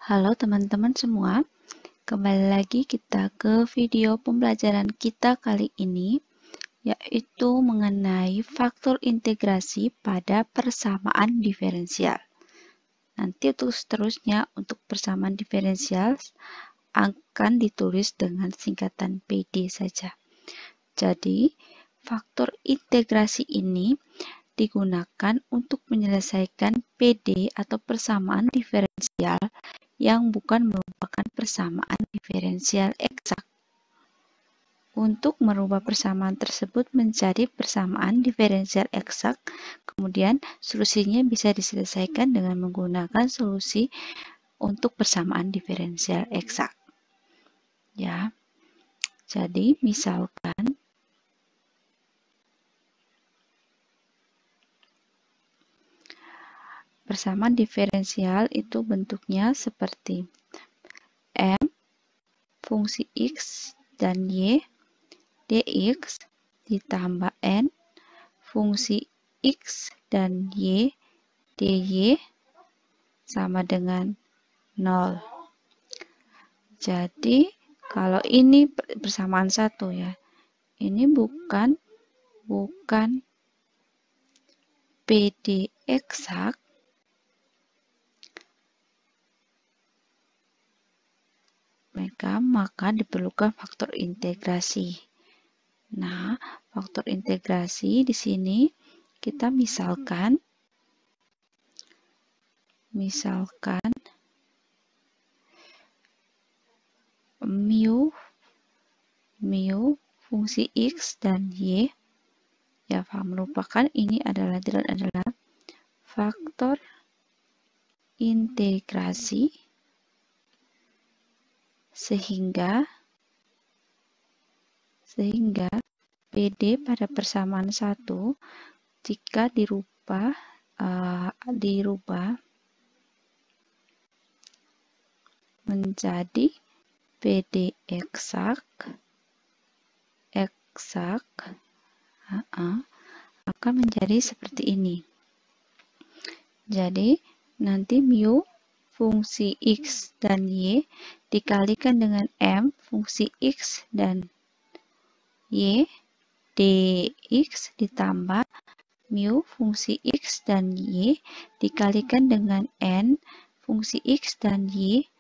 Halo teman-teman semua, kembali lagi kita ke video pembelajaran kita kali ini, yaitu mengenai faktor integrasi pada persamaan diferensial. Nanti untuk seterusnya, untuk persamaan diferensial akan ditulis dengan singkatan PD saja. Jadi, faktor integrasi ini digunakan untuk menyelesaikan PD atau persamaan diferensial yang bukan merupakan persamaan diferensial eksak. Untuk merubah persamaan tersebut menjadi persamaan diferensial eksak, kemudian solusinya bisa diselesaikan dengan menggunakan solusi untuk persamaan diferensial eksak. Ya. Jadi, misalkan persamaan diferensial itu bentuknya seperti M fungsi X dan Y dx ditambah N fungsi X dan Y dy sama dengan 0. Jadi, kalau ini persamaan satu ya, ini bukan PD eksak, maka diperlukan faktor integrasi. Nah, faktor integrasi di sini kita misalkan mu fungsi X dan Y ya, merupakan ini adalah faktor integrasi sehingga PD pada persamaan 1 jika dirubah menjadi PD eksak akan menjadi seperti ini. Jadi nanti mu fungsi X dan Y dikalikan dengan M fungsi X dan Y dx ditambah mu fungsi X dan Y dikalikan dengan N fungsi X dan Y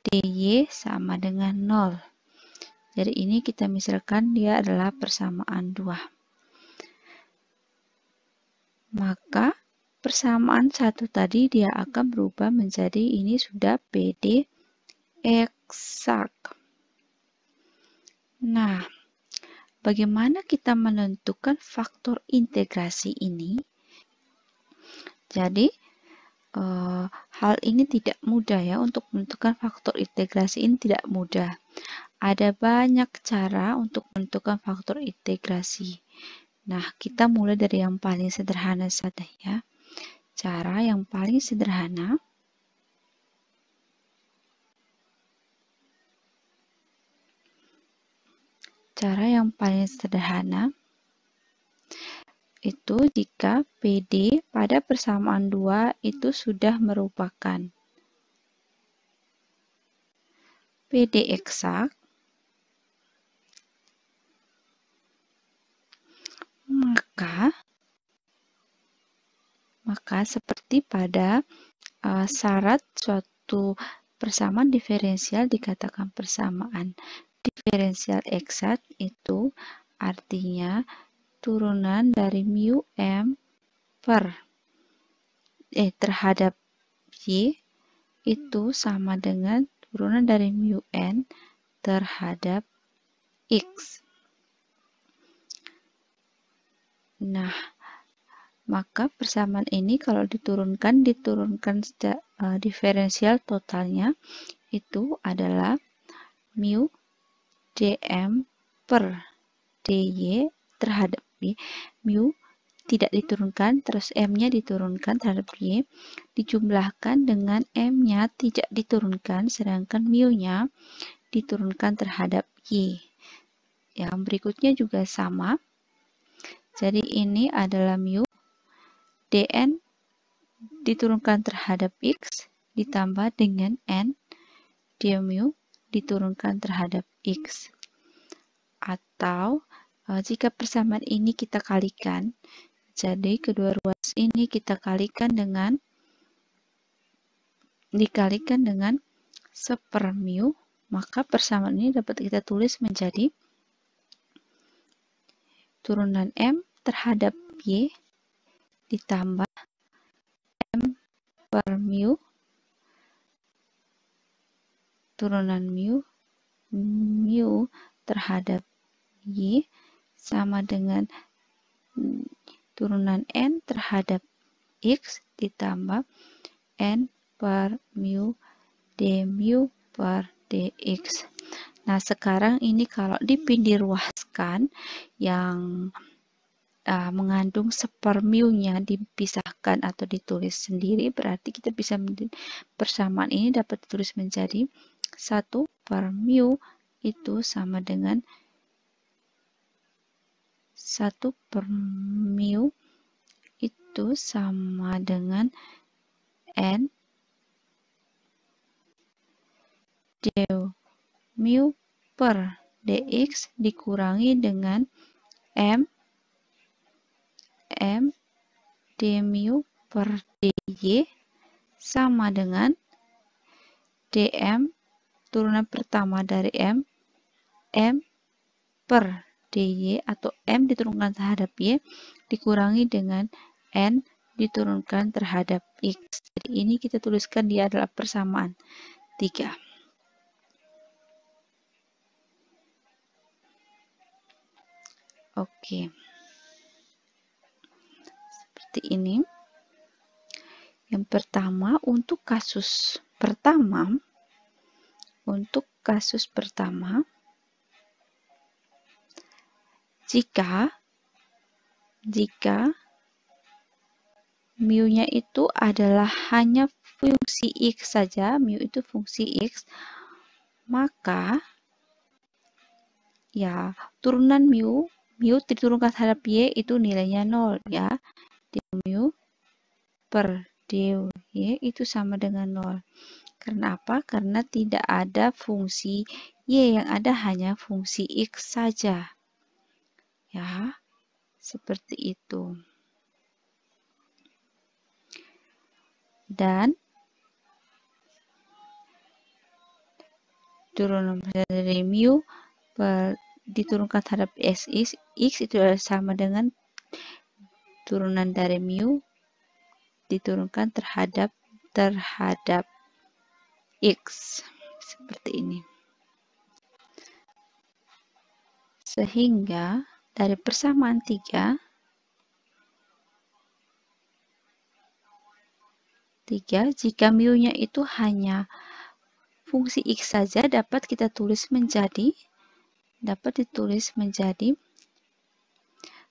dy sama dengan 0. Jadi ini kita misalkan dia adalah persamaan 2. Maka persamaan 1 tadi dia akan berubah menjadi ini sudah PD eksak. Nah, bagaimana kita menentukan faktor integrasi ini? Jadi, hal ini tidak mudah ya, untuk menentukan faktor integrasi ini tidak mudah. Ada banyak cara untuk menentukan faktor integrasi. Nah, kita mulai dari yang paling sederhana saja ya. Cara yang paling sederhana itu jika PD pada persamaan 2 itu sudah merupakan PD eksak, maka seperti pada syarat suatu persamaan diferensial dikatakan persamaan diferensial eksak, itu artinya turunan dari mu M terhadap Y itu sama dengan turunan dari mu N terhadap X. Nah, maka persamaan ini kalau diturunkan diferensial totalnya itu adalah mu dm per dy terhadap y. Mu tidak diturunkan, terus m-nya diturunkan terhadap y, dijumlahkan dengan m-nya tidak diturunkan, sedangkan mu-nya diturunkan terhadap y. Yang berikutnya juga sama. Jadi ini adalah mu dn diturunkan terhadap x ditambah dengan n d mu diturunkan terhadap x. Atau jika persamaan ini kita kalikan, jadi kedua ruas ini kita dikalikan dengan 1/mu, maka persamaan ini dapat kita tulis menjadi turunan m terhadap y ditambah m/mu turunan mu terhadap y sama dengan turunan n terhadap x ditambah n/mu d/dx. Nah, sekarang ini kalau dipindirluaskan yang mengandung 1/mu-nya dipisahkan atau ditulis sendiri, berarti kita bisa persamaan ini dapat ditulis menjadi 1/mu itu sama dengan 1/mu itu sama dengan n d/mu per dx dikurangi dengan m d/mu per dy sama dengan dm turunan pertama dari m per dy atau m diturunkan terhadap y dikurangi dengan n diturunkan terhadap x. Jadi ini kita tuliskan dia adalah persamaan 3. Oke. Seperti ini. Yang pertama, untuk kasus pertama, jika mu-nya itu adalah hanya fungsi x saja, mu itu fungsi x, maka ya turunan mu diturunkan terhadap y itu nilainya 0 ya. Mu per dy itu sama dengan 0. Karena apa? Karena tidak ada fungsi y, yang ada hanya fungsi x saja. Ya, seperti itu. Dan turunan dari mu diturunkan terhadap x itu adalah sama dengan turunan dari mu diturunkan terhadap x. Seperti ini. Sehingga dari persamaan 3, jika mu-nya itu hanya fungsi x saja dapat ditulis menjadi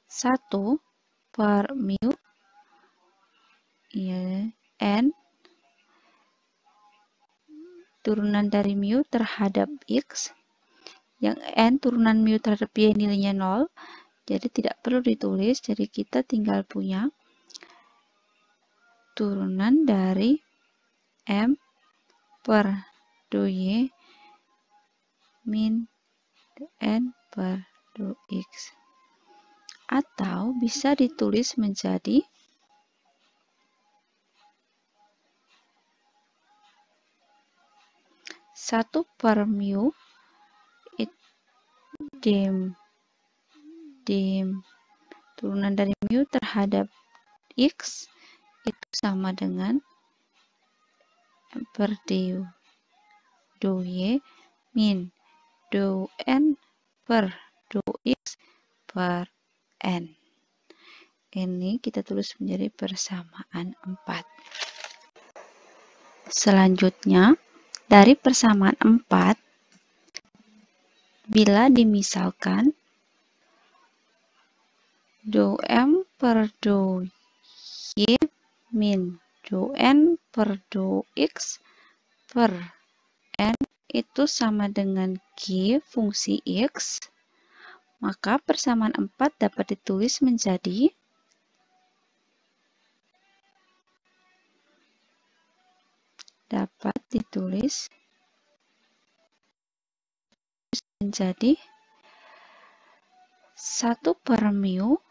1/mu ya, n turunan dari mu terhadap x, yang n turunan mu terhadap y nilainya 0, jadi tidak perlu ditulis, jadi kita tinggal punya turunan dari m per dy min n per dx. Atau bisa ditulis menjadi 1/mu turunan dari mu terhadap x itu sama dengan m per dy min n per dx per n. Ini kita tulis menjadi persamaan 4. Selanjutnya, dari persamaan 4, bila dimisalkan m per dy min n per dx per n itu sama dengan g fungsi x, maka persamaan 4 dapat ditulis menjadi dapat ditulis menjadi 1 per mu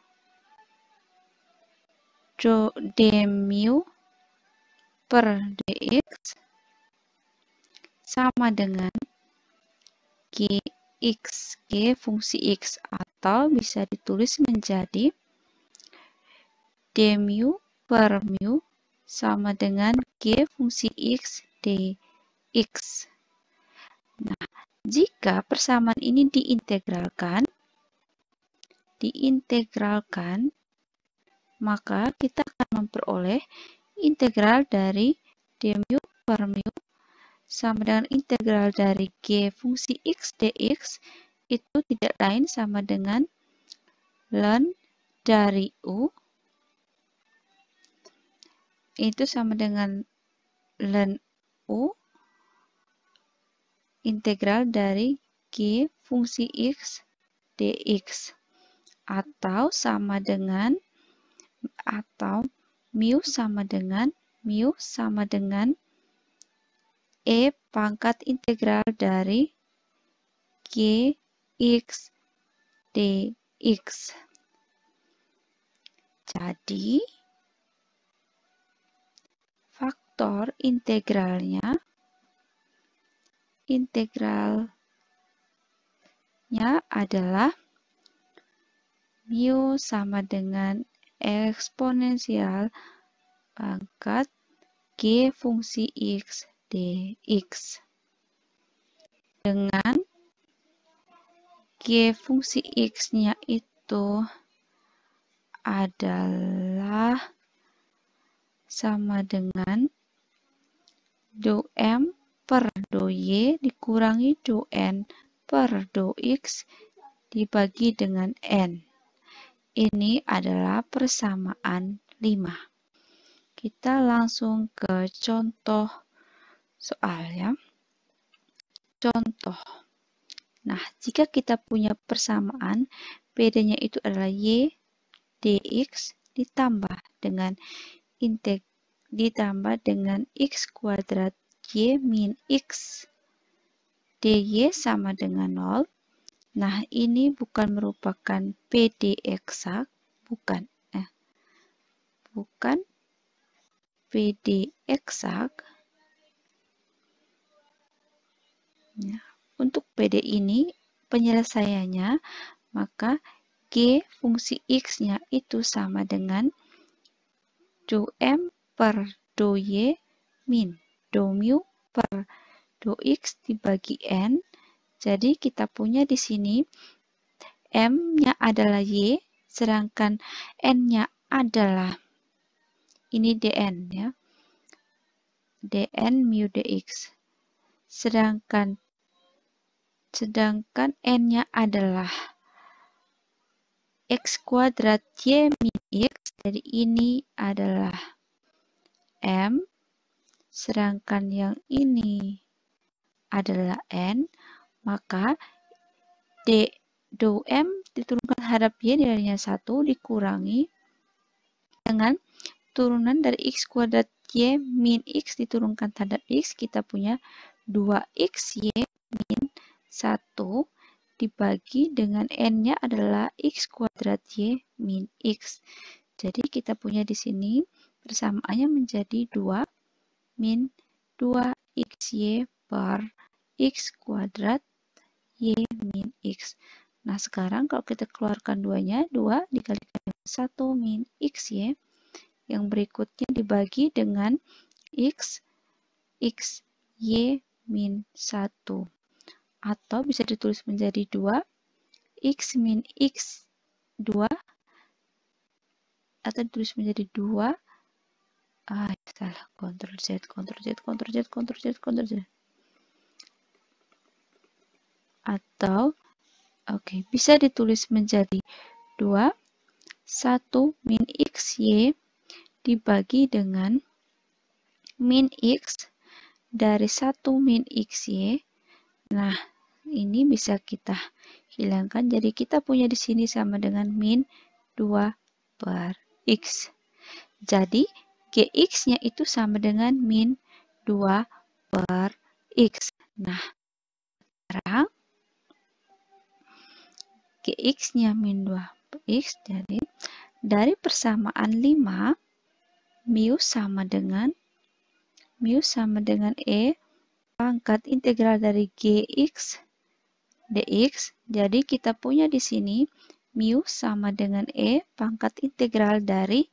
d mu per dx sama dengan gx, g fungsi x, atau bisa ditulis menjadi d mu per mu sama dengan g fungsi x dx. Nah, jika persamaan ini diintegralkan, maka kita akan memperoleh integral dari d mu per mu sama dengan integral dari g fungsi x dx itu tidak lain sama dengan ln dari u itu sama dengan ln u integral dari g fungsi x dx, atau mu sama dengan e pangkat integral dari gx dx. Jadi faktor integralnya adalah mu sama dengan eksponensial pangkat g fungsi x dx, dengan g fungsi x-nya itu adalah sama dengan do m per do y dikurangi do n per do x dibagi dengan n. Ini adalah persamaan 5. Kita langsung ke contoh soal ya. Contoh. Nah, jika kita punya persamaan, PD-nya itu adalah y dx ditambah dengan x kuadrat y min x dy sama dengan 0. Nah, ini bukan merupakan PD eksak, bukan PD eksak. Nah, untuk PD ini penyelesaiannya, maka g fungsi x-nya itu sama dengan do m per do y min do mu per do x dibagi n. Jadi kita punya di sini m-nya adalah y, sedangkan n-nya adalah ini dn ya. dn mu dx. Sedangkan n-nya adalah x kuadrat y min x. Jadi ini adalah m. Sedangkan yang ini adalah n. Maka do m diturunkan terhadap y nilainya 1 dikurangi dengan turunan dari x kuadrat y min x diturunkan terhadap x, kita punya 2xy min 1 dibagi dengan n-nya adalah x kuadrat y min x. Jadi kita punya di sini persamaannya menjadi 2 min 2xy per x kuadrat y min x. Nah, sekarang kalau kita keluarkan 2-nya, 2 dikalikan dengan 1 min xy, yang berikutnya dibagi dengan x y min 1. Atau bisa ditulis menjadi 2 x min x 2, atau ditulis menjadi 2 salah, Ctrl Z atau bisa ditulis menjadi 2 1 min xy dibagi dengan min x dari 1 min xy. Nah, ini bisa kita hilangkan. Jadi kita punya di sini sama dengan min 2 per x. Jadi gx-nya itu sama dengan min 2 per X. Nah, sekarang Gx-nya min 2 per X, jadi dari persamaan 5, mu sama dengan E pangkat integral dari Gx dx. Jadi kita punya di sini mu sama dengan E pangkat integral dari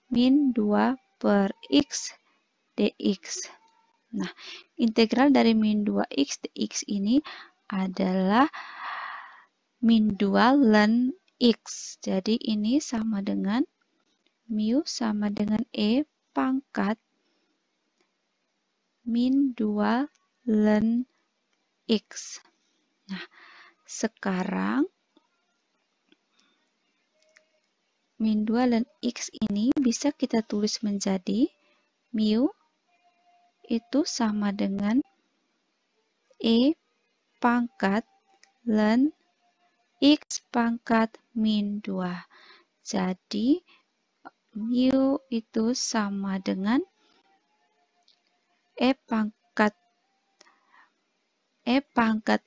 min 2 per X dx. Nah, integral dari min 2x dx ini adalah min 2 ln x. Jadi ini sama dengan mu sama dengan E pangkat min 2 ln X. Nah, sekarang min 2 ln X ini bisa kita tulis menjadi mu itu sama dengan E pangkat ln X pangkat min 2. Jadi, mu itu sama dengan E pangkat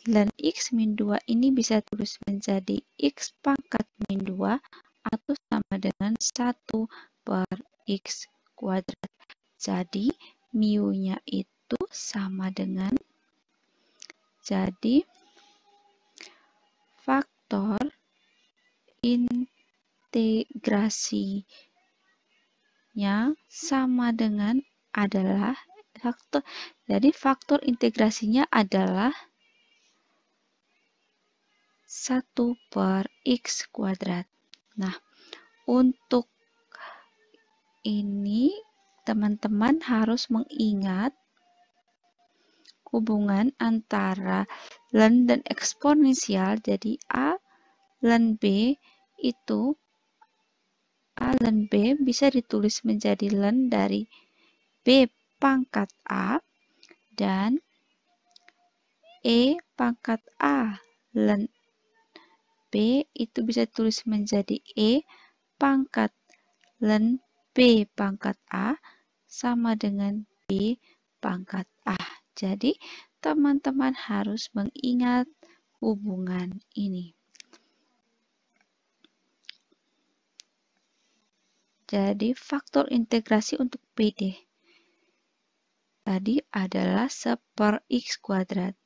ln X min 2 ini bisa tulis menjadi X pangkat min 2 atau sama dengan 1 per X kuadrat. Jadi, mu-nya itu sama dengan, jadi faktor integrasinya sama dengan adalah faktor integrasinya adalah 1 per X kuadrat. Nah, untuk ini teman-teman harus mengingat hubungan antara ln dan eksponensial. Jadi A ln B itu A ln B bisa ditulis menjadi ln dari B pangkat A dan E pangkat A ln B itu bisa ditulis menjadi E pangkat ln B pangkat A sama dengan B pangkat A. Jadi, teman-teman harus mengingat hubungan ini. Jadi, faktor integrasi untuk PD tadi adalah 1 per X kuadrat.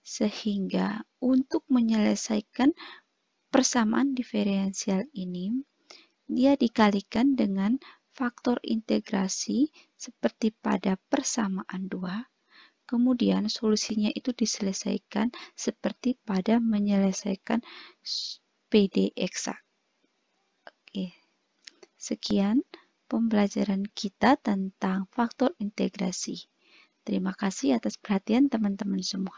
Sehingga untuk menyelesaikan persamaan diferensial ini, dia dikalikan dengan faktor integrasi seperti pada persamaan 2. Kemudian solusinya itu diselesaikan seperti pada menyelesaikan PD eksak. Oke. Sekian pembelajaran kita tentang faktor integrasi. Terima kasih atas perhatian teman-teman semua.